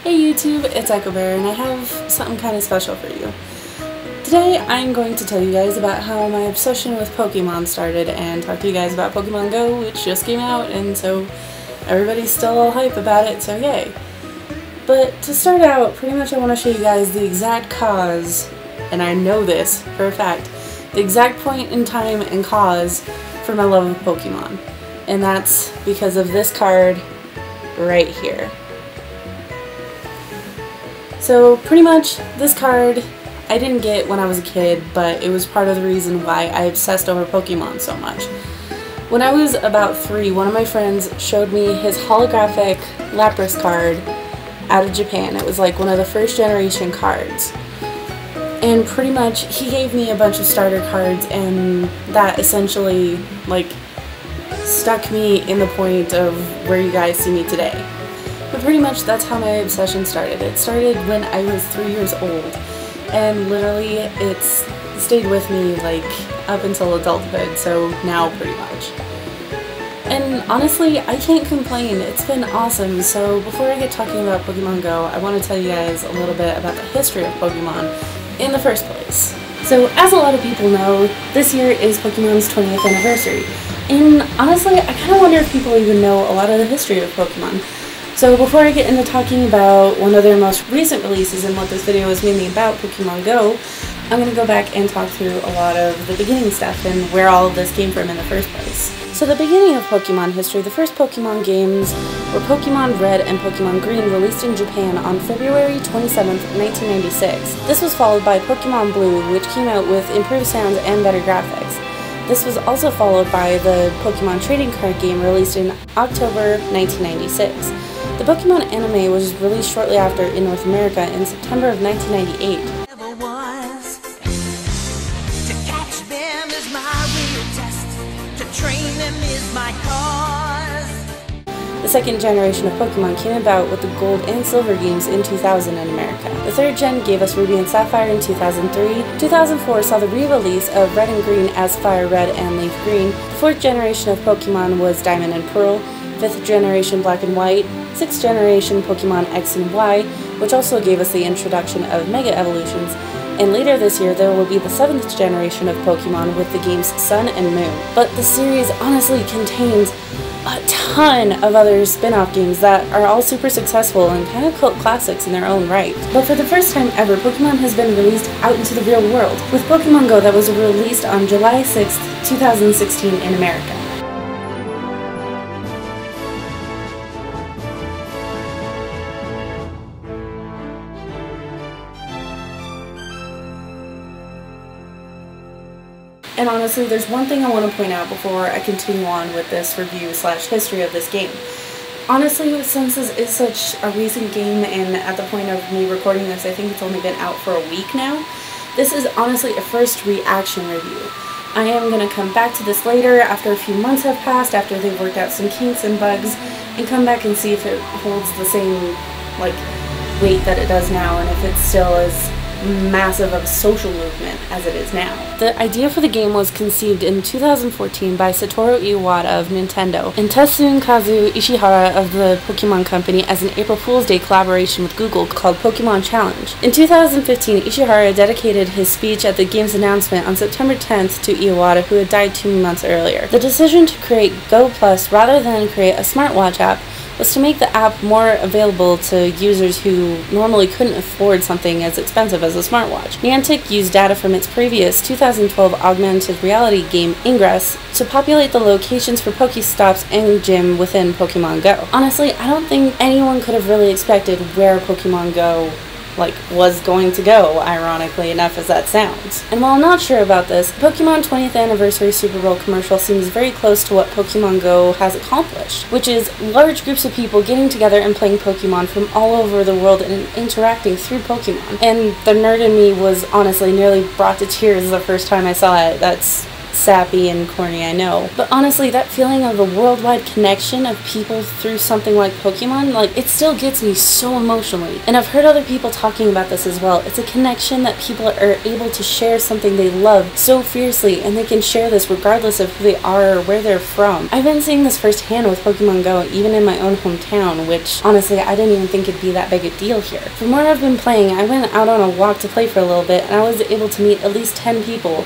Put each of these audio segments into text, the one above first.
Hey YouTube, it's Echobear, and I have something kind of special for you. Today I'm going to tell you guys about how my obsession with Pokemon started and talk to you guys about Pokemon Go, which just came out, and so everybody's still all hype about it, so yay. But to start out, pretty much I want to show you guys the exact cause, and I know this for a fact, the exact point in time and cause for my love of Pokemon. And that's because of this card right here. So pretty much this card I didn't get when I was a kid, but it was part of the reason why I obsessed over Pokemon so much. When I was about 3, one of my friends showed me his holographic Lapras card out of Japan. It was like one of the first generation cards. And pretty much he gave me a bunch of starter cards, and that essentially like stuck me in the point of where you guys see me today. But pretty much that's how my obsession started. It started when I was 3 years old, and literally it's stayed with me like up until adulthood, so now pretty much. And honestly, I can't complain. It's been awesome. So before I get talking about Pokemon Go, I want to tell you guys a little bit about the history of Pokemon in the first place. So as a lot of people know, this year is Pokemon's 20th anniversary. And honestly, I kind of wonder if people even know a lot of the history of Pokemon. So before I get into talking about one of their most recent releases and what this video is mainly about, Pokemon Go, I'm going to go back and talk through a lot of the beginning stuff and where all of this came from in the first place. So the beginning of Pokemon history, the first Pokemon games were Pokemon Red and Pokemon Green, released in Japan on February 27th, 1996. This was followed by Pokemon Blue, which came out with improved sounds and better graphics. This was also followed by the Pokemon trading card game released in October 1996. The Pokemon anime was released shortly after in North America in September of 1998. The second generation of Pokemon came about with the Gold and Silver games in 2000 in America. The third gen gave us Ruby and Sapphire in 2003. 2004 saw the re-release of Red and Green as Fire Red and Leaf Green. The fourth generation of Pokemon was Diamond and Pearl. 5th generation Black and White, 6th generation Pokemon X and Y, which also gave us the introduction of Mega Evolutions, and later this year there will be the 7th generation of Pokemon with the games Sun and Moon. But the series honestly contains a ton of other spin-off games that are all super successful and kind of cult classics in their own right. But for the first time ever, Pokemon has been released out into the real world, with Pokemon Go that was released on July 6th, 2016 in America. And honestly, there's one thing I want to point out before I continue on with this review / history of this game. Honestly, since this is such a recent game, and at the point of me recording this, I think it's only been out for a week now, this is honestly a first reaction review. I am going to come back to this later after a few months have passed, after they've worked out some kinks and bugs, and come back and see if it holds the same weight that it does now, and if it's still as massive of a social movement as it is now. The idea for the game was conceived in 2014 by Satoru Iwata of Nintendo and Tetsukazu Ishihara of the Pokemon Company as an April Fool's Day collaboration with Google called Pokemon Challenge. In 2015, Ishihara dedicated his speech at the game's announcement on September 10th to Iwata, who had died 2 months earlier. The decision to create Go Plus rather than create a smartwatch app was to make the app more available to users who normally couldn't afford something as expensive as a smartwatch. Niantic used data from its previous 2012 augmented reality game Ingress to populate the locations for Pokéstops and Gym within Pokemon Go. Honestly, I don't think anyone could have really expected where Pokemon Go was going to go, ironically enough as that sounds. And while I'm not sure about this, Pokemon 20th Anniversary Super Bowl commercial seems very close to what Pokemon Go has accomplished, which is large groups of people getting together and playing Pokemon from all over the world and interacting through Pokemon. And the nerd in me was honestly nearly brought to tears the first time I saw it. That's sappy and corny, I know. But honestly, that feeling of a worldwide connection of people through something like Pokemon, like, it still gets me so emotionally. And I've heard other people talking about this as well. It's a connection that people are able to share something they love so fiercely, and they can share this regardless of who they are or where they're from. I've been seeing this firsthand with Pokemon Go, even in my own hometown, which honestly I didn't even think it'd be that big a deal here. From where I've been playing, I went out on a walk to play for a little bit, and I was able to meet at least 10 people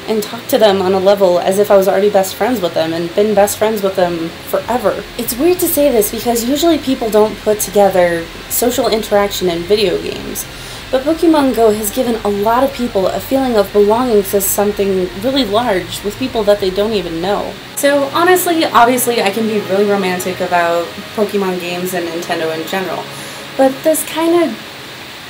and talk to them on a level as if I was already best friends with them and been best friends with them forever. It's weird to say this because usually people don't put together social interaction in video games, but Pokemon Go has given a lot of people a feeling of belonging to something really large with people that they don't even know. So honestly, obviously I can be really romantic about Pokemon games and Nintendo in general, but this kind of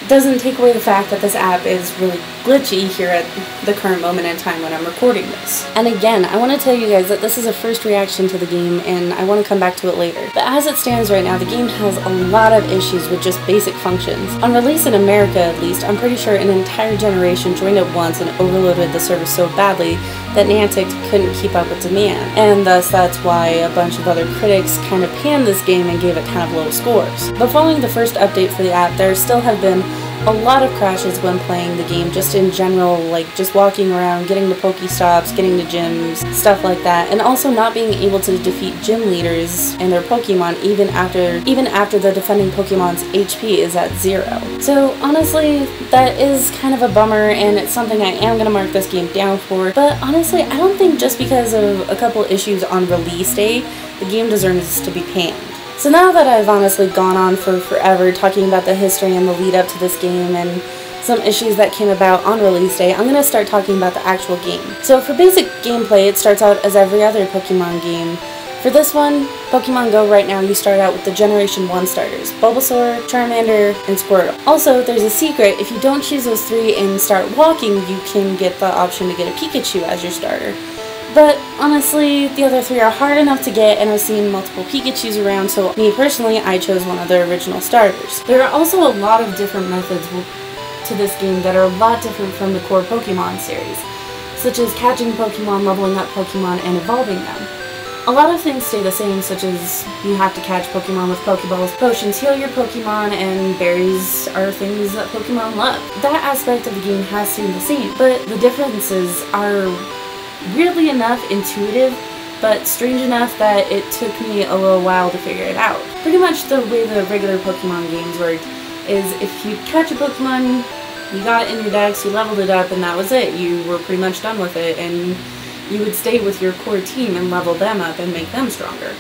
doesn't take away the fact that this app is really glitchy here at the current moment in time when I'm recording this. And again, I want to tell you guys that this is a first reaction to the game, and I want to come back to it later. But as it stands right now, the game has a lot of issues with just basic functions. On release in America, at least, I'm pretty sure an entire generation joined at once and overloaded the service so badly that Niantic couldn't keep up with demand. And thus, that's why a bunch of other critics kind of panned this game and gave it kind of low scores. But following the first update for the app, there still have been a lot of crashes when playing the game, just in general, like just walking around, getting to Pokéstops, getting to gyms, stuff like that, and also not being able to defeat gym leaders and their Pokemon even after the defending Pokemon's HP is at 0. So honestly, that is kind of a bummer, and it's something I am going to mark this game down for, but honestly, I don't think just because of a couple issues on release day, the game deserves to be panned. So now that I've honestly gone on for forever talking about the history and the lead up to this game and some issues that came about on release day, I'm going to start talking about the actual game. So for basic gameplay, it starts out as every other Pokemon game. For this one, Pokemon Go right now, you start out with the Generation 1 starters, Bulbasaur, Charmander, and Squirtle. Also, there's a secret: if you don't choose those 3 and start walking, you can get the option to get a Pikachu as your starter. But honestly, the other 3 are hard enough to get, and I've seen multiple Pikachus around, so me personally, I chose one of the original starters. There are also a lot of different methods to this game that are a lot different from the core Pokemon series, such as catching Pokemon, leveling up Pokemon, and evolving them. A lot of things stay the same, such as you have to catch Pokemon with Pokeballs, potions heal your Pokemon, and berries are things that Pokemon love. That aspect of the game has stayed the same, but the differences are weirdly enough intuitive, but strange enough that it took me a little while to figure it out. Pretty much the way the regular Pokemon games worked is if you catch a Pokemon, you got it in your dex, you leveled it up, and that was it. You were pretty much done with it, and you would stay with your core team and level them up and make them stronger.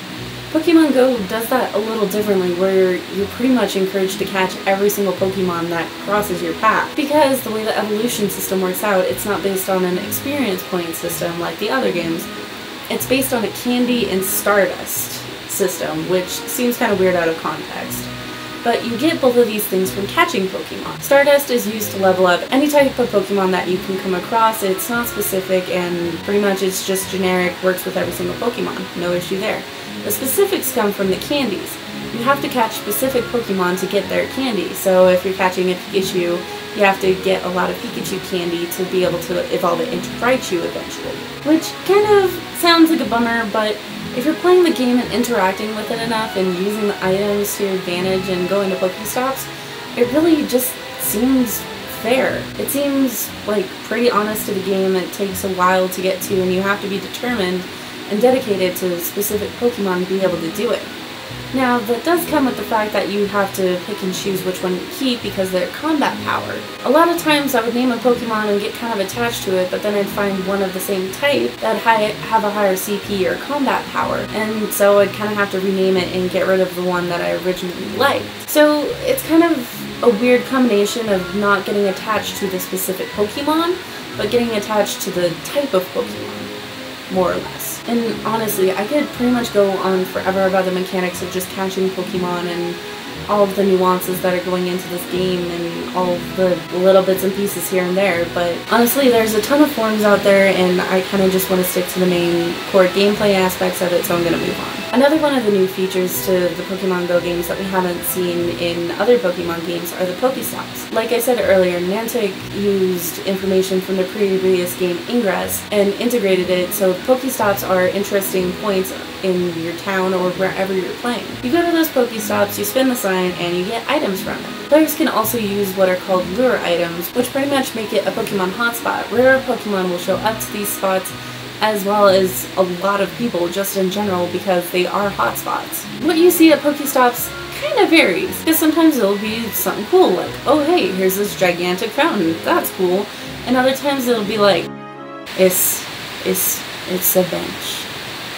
Pokemon Go does that a little differently, where you're pretty much encouraged to catch every single Pokemon that crosses your path. Because the way the evolution system works out, it's not based on an experience point system like the other games. It's based on a candy and stardust system, which seems kind of weird out of context. But you get both of these things from catching Pokemon. Stardust is used to level up any type of Pokemon that you can come across. It's not specific, and pretty much it's just generic, works with every single Pokemon. No issue there. The specifics come from the candies. You have to catch specific Pokemon to get their candy. So if you're catching a Pikachu, you have to get a lot of Pikachu candy to be able to evolve it into Raichu eventually. Which kind of sounds like a bummer, but if you're playing the game and interacting with it enough and using the items to your advantage and going to Pokéstops, it really just seems fair. It seems like pretty honest to the game. It takes a while to get to, and you have to be determined and dedicated to specific Pokemon to be able to do it. Now, that does come with the fact that you have to pick and choose which one you keep because of their combat power. A lot of times I would name a Pokemon and get kind of attached to it, but then I'd find one of the same type that have a higher CP or combat power, and so I'd kind of have to rename it and get rid of the one that I originally liked. So it's kind of a weird combination of not getting attached to the specific Pokemon, but getting attached to the type of Pokemon, more or less. And honestly, I could pretty much go on forever about the mechanics of just catching Pokemon and all of the nuances that are going into this game and all of the little bits and pieces here and there, but honestly there's a ton of forums out there, and I kind of just want to stick to the main core gameplay aspects of it, so I'm going to move on. Another one of the new features to the Pokemon Go games that we haven't seen in other Pokemon games are the Pokéstops. Like I said earlier, Niantic used information from the previous game Ingress and integrated it so Pokéstops are interesting points in your town or wherever you're playing. You go to those Pokéstops, you spin the sign, and you get items from them. Players can also use what are called lure items, which pretty much make it a Pokemon hotspot. Rare Pokemon will show up to these spots, as well as a lot of people just in general because they are hotspots. What you see at Pokéstops kind of varies, because sometimes it'll be something cool like, oh hey, here's this gigantic fountain, that's cool. And other times it'll be like, it's a bench.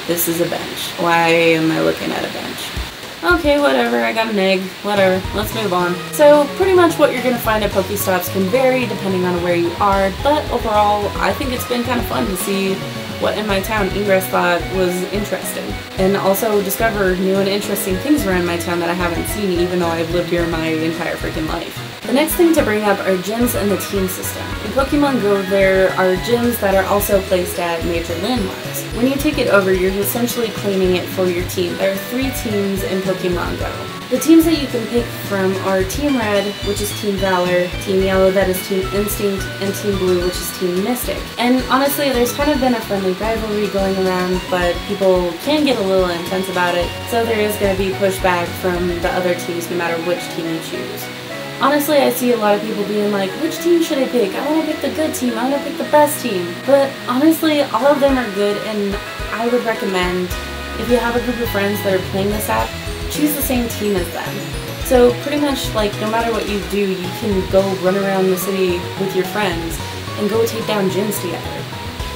This is a bench. Why am I looking at a bench? Okay, whatever, I got an egg, whatever, let's move on. So pretty much what you're going to find at Pokéstops can vary depending on where you are, but overall I think it's been kind of fun to see what in my town Ingress thought was interesting. And also discover new and interesting things around my town that I haven't seen even though I've lived here my entire freaking life. The next thing to bring up are gyms and the team system. In Pokemon Go, there are gyms that are also placed at major landmarks. When you take it over, you're essentially claiming it for your team. There are 3 teams in Pokemon Go. The teams that you can pick from are Team Red, which is Team Valor, Team Yellow, that is Team Instinct, and Team Blue, which is Team Mystic. And honestly, there's kind of been a friendly rivalry going around, but people can get a little intense about it, so there is going to be pushback from the other teams no matter which team you choose. Honestly, I see a lot of people being like, which team should I pick? I want to pick the good team, I want to pick the best team. But honestly, all of them are good, and I would recommend, if you have a group of friends that are playing this app, choose the same team as them. So pretty much, like, no matter what you do, you can go run around the city with your friends and go take down gyms together.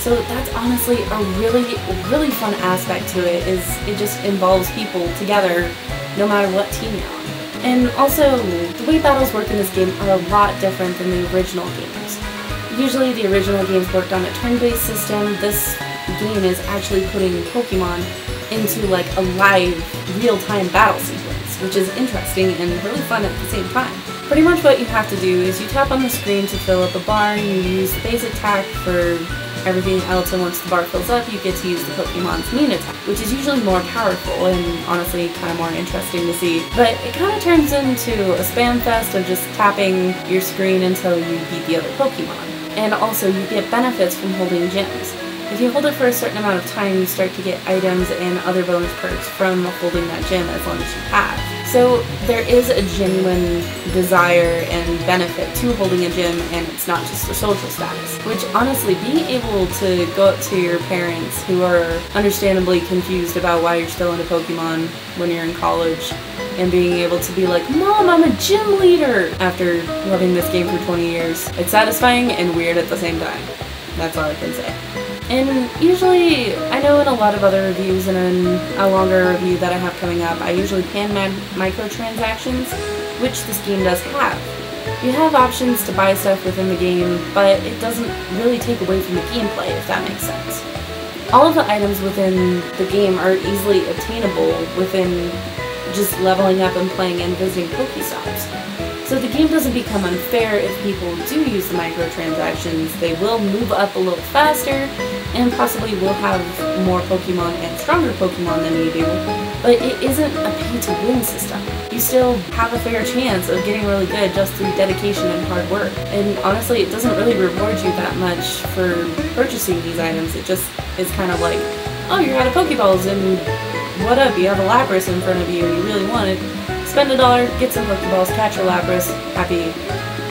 So that's honestly a really fun aspect to it, is it just involves people together no matter what team you're on. And also, the way battles work in this game are a lot different than the original games. Usually the original games worked on a turn-based system. This game is actually putting Pokemon into like a live, real-time battle sequence, which is interesting and really fun at the same time. Pretty much what you have to do is you tap on the screen to fill up a bar, you use the base attack for everything else, and once the bar fills up, you get to use the Pokemon's main attack, which is usually more powerful and honestly kind of more interesting to see. But it kind of turns into a spam fest of just tapping your screen until you beat the other Pokemon. And also, you get benefits from holding gyms. If you hold it for a certain amount of time, you start to get items and other bonus perks from holding that gym as long as you have. So there is a genuine desire and benefit to holding a gym, and it's not just a social status. Which honestly, being able to go up to your parents who are understandably confused about why you're still into Pokemon when you're in college, and being able to be like, Mom, I'm a gym leader! After loving this game for 20 years. It's satisfying and weird at the same time. That's all I can say. And usually, I know in a lot of other reviews and in a longer review that I have coming up, I usually pan microtransactions, which this game does have. You have options to buy stuff within the game, but it doesn't really take away from the gameplay, if that makes sense. All of the items within the game are easily obtainable within just leveling up and playing and visiting Pokéstops. So the game doesn't become unfair if people do use the microtransactions. They will move up a little faster and possibly will have more Pokemon and stronger Pokemon than you do, but it isn't a pay-to-win system. You still have a fair chance of getting really good just through dedication and hard work. And honestly, it doesn't really reward you that much for purchasing these items. It just is kind of like, oh, you're out of Pokeballs and what up, you have a Lapras in front of you and you really want it. Spend $1, get some Pokeballs, catch your Lapras, happy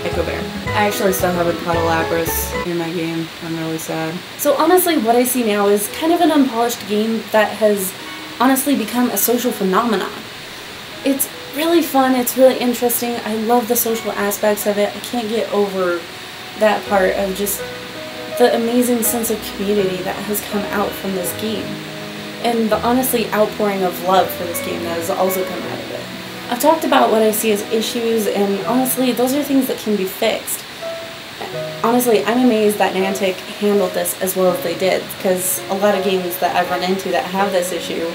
Echo Bear. I actually still haven't caught a Lapras in my game. I'm really sad. So honestly, what I see now is kind of an unpolished game that has honestly become a social phenomenon. It's really fun, it's really interesting, I love the social aspects of it. I can't get over that part of just the amazing sense of community that has come out from this game. And the honestly outpouring of love for this game that has also come out of it. I've talked about what I see as issues, and honestly, those are things that can be fixed. Honestly, I'm amazed that Niantic handled this as well as they did, because a lot of games that I've run into that have this issue,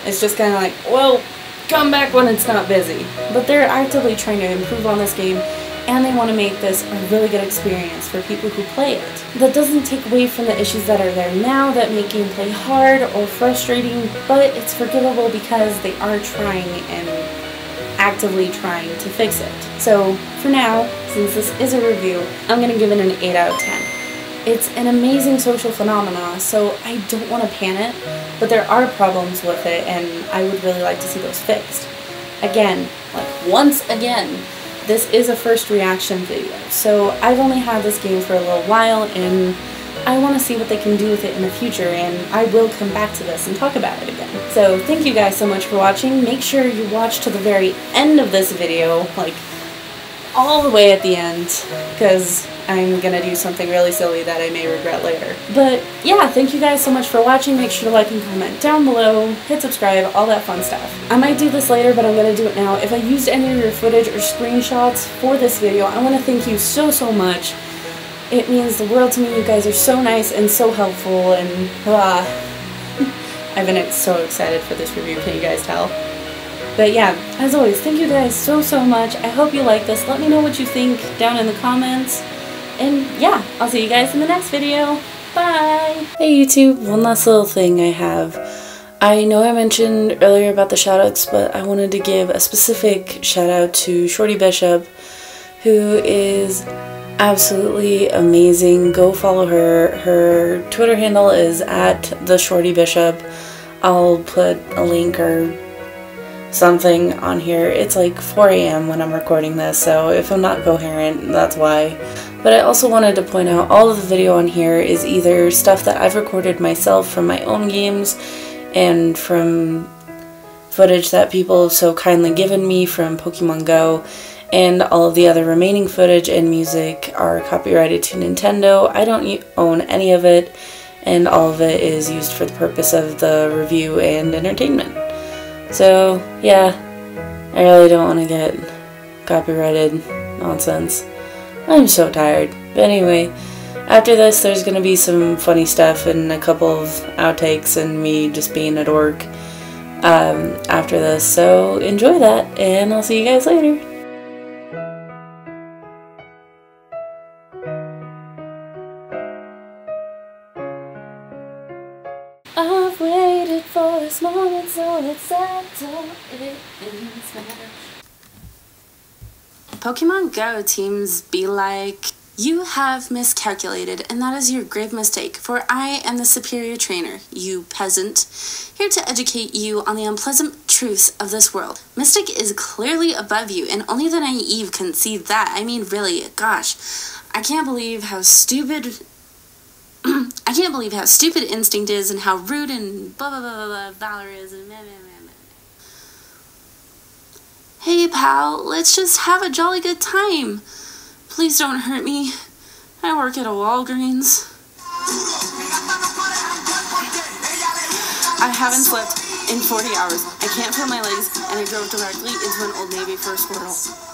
it's just kind of like, well, come back when it's not busy. But they're actively trying to improve on this game, and they want to make this a really good experience for people who play it. That doesn't take away from the issues that are there now that make gameplay hard or frustrating, but it's forgivable because they are trying and actively trying to fix it. So for now, since this is a review, I'm going to give it an 8 out of 10. It's an amazing social phenomenon, so I don't want to pan it, but there are problems with it, and I would really like to see those fixed. Again, once again, this is a first reaction video, so I've only had this game for a little while, and I want to see what they can do with it in the future, and I will come back to this and talk about it again. So thank you guys so much for watching. Make sure you watch to the very end of this video, all the way at the end, because I'm gonna do something really silly that I may regret later. But yeah, thank you guys so much for watching. Make sure to like and comment down below, hit subscribe, all that fun stuff. I might do this later, but I'm gonna do it now. If I used any of your footage or screenshots for this video, I want to thank you so much. It means the world to me. You guys are so nice and so helpful, and I've been so excited for this review, can you guys tell? But yeah, as always, thank you guys so much. I hope you like this. Let me know what you think down in the comments. And yeah, I'll see you guys in the next video. Bye! Hey YouTube, one last little thing I have. I know I mentioned earlier about the shoutouts, but I wanted to give a specific shout out to Shorty Bishop, who is absolutely amazing. Go follow her. Her Twitter handle is @theshortybishop. I'll put a link or something on here. It's like 4 AM when I'm recording this, so if I'm not coherent, that's why. But I also wanted to point out all of the video on here is either stuff that I've recorded myself from my own games and from footage that people have so kindly given me from Pokemon Go, and all of the other remaining footage and music are copyrighted to Nintendo. I don't own any of it, and all of it is used for the purpose of the review and entertainment. So yeah, I really don't want to get copyrighted nonsense. I'm so tired. But anyway, after this there's going to be some funny stuff and a couple of outtakes and me just being a dork after this. So enjoy that, and I'll see you guys later. I've waited for this moment, so let's settle it in Spanish. Pokemon Go teams be like, you have miscalculated, and that is your grave mistake, for I am the superior trainer, you peasant, here to educate you on the unpleasant truths of this world. Mystic is clearly above you, and only the naive can see that. I mean, really, gosh, I can't believe how stupid Instinct is, and how rude and blah blah blah blah Valor is, and meh meh meh meh. Hey pal, let's just have a jolly good time. Please don't hurt me. I work at a Walgreens. I haven't slept in 40 hours. I can't feel my legs, and I drove directly into an Old Navy for a Squirtle.